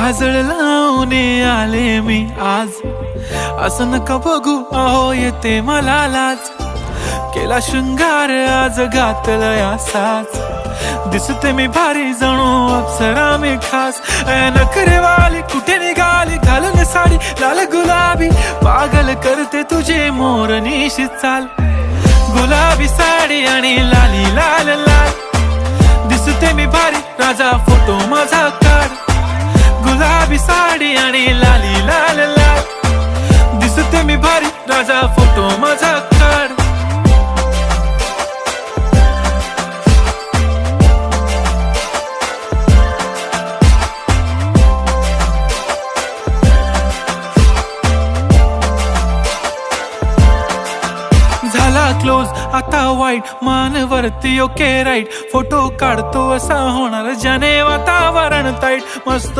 काजळ लावून आले मी आज, असं नका बघू अहो येते मला लाज. केला शृंगार आज घातलाय असाच, दिसते मी भारी जणू अप्सरा मी खास. नखरेवाली कुठे निघाली घालून साडी लाल गुलाबी, पागल करते तुझे मोरनीशी चाल. गुलाबी साडी आणि लाली लाल लाल, दिसते मी भारी राजा फोटो माझा काढ. गुलाबी साडी आणि लाली लाल लाल, दिसते मी भारी राजा फोटो माझा काढ. झाला क्लोज आता वाईट, मान वरती ओके राईट. फोटो काढतो असा होणार ज्याने वातावरण ताईट. मस्त